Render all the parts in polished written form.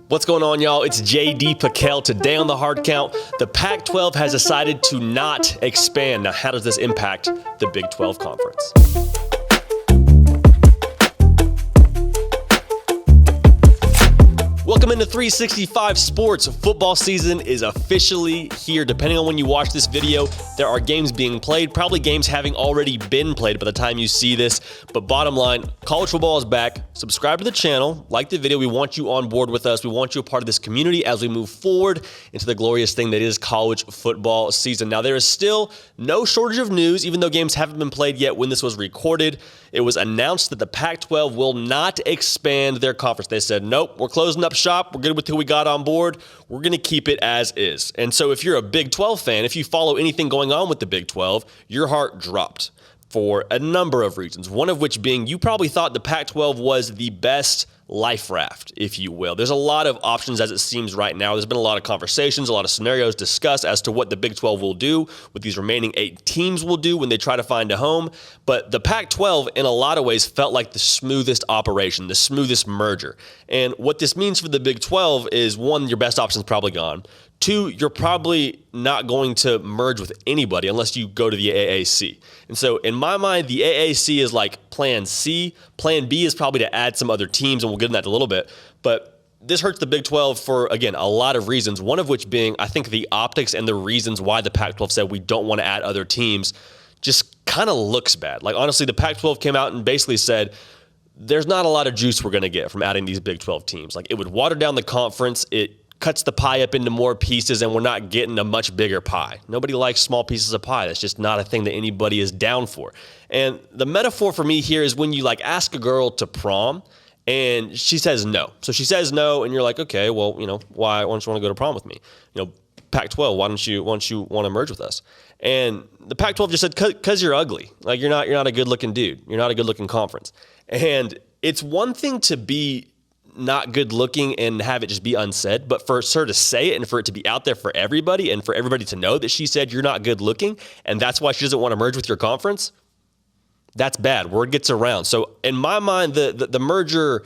What's going on, y'all? It's JD Paquel. Today on the Hard Count, the Pac-12 has decided to not expand. Now, how does this impact the Big 12 Conference? Welcome into 365 Sports. Football season is officially here. Depending on when you watch this video, there are games being played, probably games having already been played by the time you see this. But bottom line, college football is back. Subscribe to the channel, like the video. We want you on board with us. We want you a part of this community as we move forward into the glorious thing that is college football season. Now, there is still no shortage of news, even though games haven't been played yet when this was recorded. It was announced that the Pac-12 will not expand their conference. They said, nope, we're closing up shop. We're good with who we got on board. We're going to keep it as is. And so if you're a Big 12 fan, if you follow anything going on with the Big 12, your heart dropped for a number of reasons. One of which being you probably thought the Pac-12 was the best life raft, if you will. There's a lot of options as it seems right now. There's been a lot of conversations, a lot of scenarios discussed as to what the Big 12 will do, what these remaining 8 teams will do when they try to find a home. But the Pac-12, in a lot of ways, felt like the smoothest operation, the smoothest merger. And what this means for the Big 12 is, one, your best option's probably gone. 2, you're probably not going to merge with anybody unless you go to the AAC. And so in my mind, the AAC is like plan C. Plan B is probably to add some other teams, and we'll get into that in a little bit. But this hurts the Big 12 for, again, a lot of reasons, one of which being, I think, the optics and the reasons why the Pac-12 said we don't want to add other teams just kind of looks bad. Like, honestly, the Pac-12 came out and basically said, there's not a lot of juice we're going to get from adding these Big 12 teams. Like, it would water down the conference. It cuts the pie up into more pieces, and we're not getting a much bigger pie. Nobody likes small pieces of pie. That's just not a thing that anybody is down for. And the metaphor for me here is when you ask a girl to prom and she says no. So she says no, and you're like, okay, well, why don't you want to go to prom with me? Pac-12, why don't you want to merge with us? And the Pac-12 just said, because you're ugly. Like, you're not a good looking dude. You're not a good looking conference. And it's one thing to be not good looking and have it just be unsaid, but for her to say it and for it to be out there for everybody and for everybody to know that she said you're not good looking and that's why she doesn't want to merge with your conference, that's bad. Word gets around. So in my mind, the merger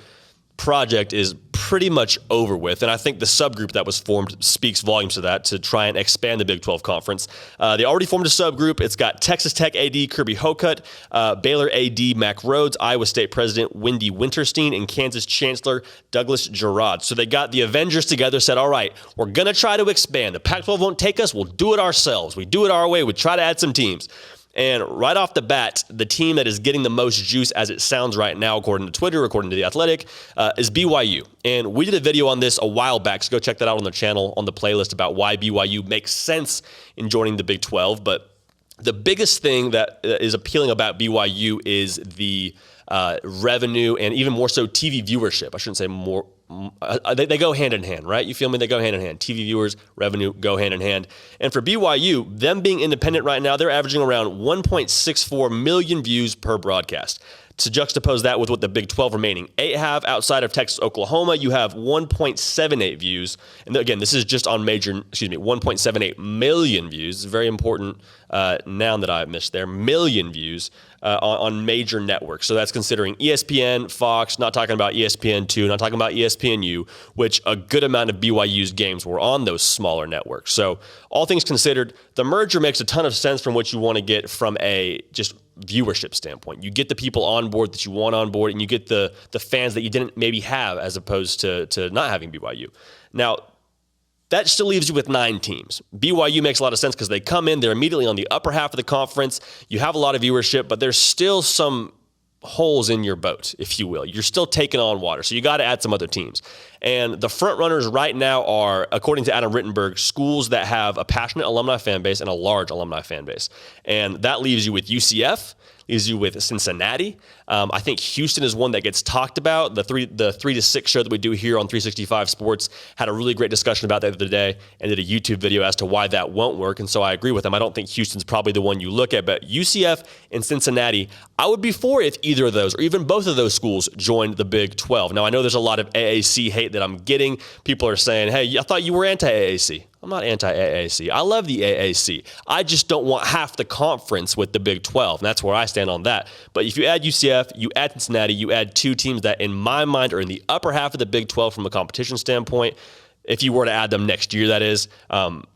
project is pretty much over with, and I think the subgroup that was formed speaks volumes to that, to try and expand the Big 12 Conference. They already formed a subgroup. It's got Texas Tech AD Kirby Hocutt, Baylor AD Mac Rhodes, Iowa State President Wendy Winterstein, and Kansas Chancellor Douglas Gerard. So they got the Avengers together, said, all right, we're going to try to expand. The Pac-12 won't take us. We'll do it ourselves. We do it our way. We try to add some teams. And right off the bat, the team that is getting the most juice as it sounds right now, according to Twitter, according to The Athletic, is BYU. And we did a video on this a while back, so go check that out on the channel, on the playlist, about why BYU makes sense in joining the Big 12. But the biggest thing that is appealing about BYU is the revenue and even more so TV viewership. I shouldn't say more. They go hand in hand, right? You feel me? They go hand in hand. TV viewers, revenue go hand in hand. And for BYU, them being independent right now, they're averaging around 1.64 million views per broadcast. To juxtapose that with what the Big 12 remaining 8 have outside of Texas, Oklahoma, you have 1.78 views. And again, this is just on 1.78 million views. It's a very important noun that I missed there. Million views on major networks. So that's considering ESPN, Fox, not talking about ESPN2, not talking about ESPNU, which a good amount of BYU's games were on those smaller networks. So all things considered, the merger makes a ton of sense from what you want to get from a just viewership standpoint. You get the people on board that you want on board, and you get the fans that you didn't maybe have as opposed to not having BYU. Now, that still leaves you with 9 teams. BYU makes a lot of sense because they come in, they're immediately on the upper half of the conference. You have a lot of viewership, but there's still some holes in your boat, if you will. You're still taking on water, so you got to add some other teams. And the front runners right now are, according to Adam Rittenberg, schools that have a passionate alumni fan base and a large alumni fan base. And that leaves you with UCF, leaves you with Cincinnati. I think Houston is one that gets talked about. The 3 to 6 show that we do here on 365 Sports had a really great discussion about that the other day and did a YouTube video as to why that won't work. And so I agree with them. I don't think Houston's probably the one you look at, but UCF and Cincinnati, I would be for if either of those or even both of those schools joined the Big 12. Now, I know there's a lot of AAC hate hate that I'm getting. People are saying, hey, I thought you were anti-AAC. I'm not anti-AAC. I love the AAC. I just don't want half the conference with the Big 12, and that's where I stand on that. But if you add UCF, you add Cincinnati, you add two teams that, in my mind, are in the upper half of the Big 12 from a competition standpoint. If you were to add them next year, that is,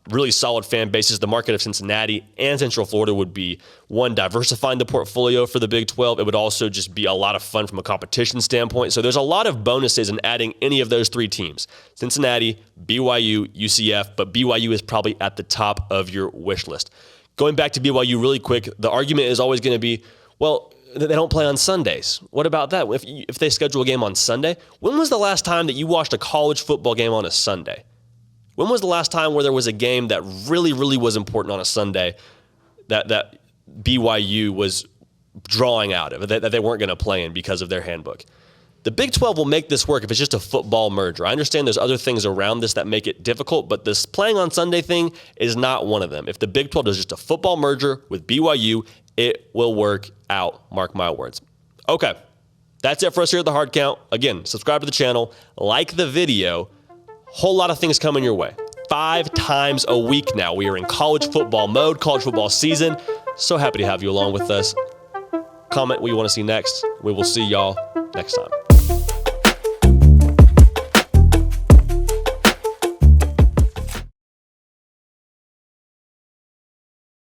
really solid fan bases. The market of Cincinnati and Central Florida would be, one, diversifying the portfolio for the Big 12. It would also just be a lot of fun from a competition standpoint. So there's a lot of bonuses in adding any of those three teams: Cincinnati, BYU, UCF, but BYU is probably at the top of your wish list. Going back to BYU really quick, the argument is always going to be, well, they don't play on Sundays. What about that? If they schedule a game on Sunday, when was the last time that you watched a college football game on a Sunday? When was the last time where there was a game that really, really was important on a Sunday that BYU was drawing out of, that they weren't going to play in because of their handbook? The Big 12 will make this work if it's just a football merger. I understand there's other things around this that make it difficult, but this playing on Sunday thing is not one of them. If the Big 12 does just a football merger with BYU, it will work out. Mark my words. Okay, that's it for us here at The Hard Count. Again, subscribe to the channel, like the video. Whole lot of things coming your way. 5 times a week now. We are in college football mode, college football season. So happy to have you along with us. Comment what you want to see next. We will see y'all next time.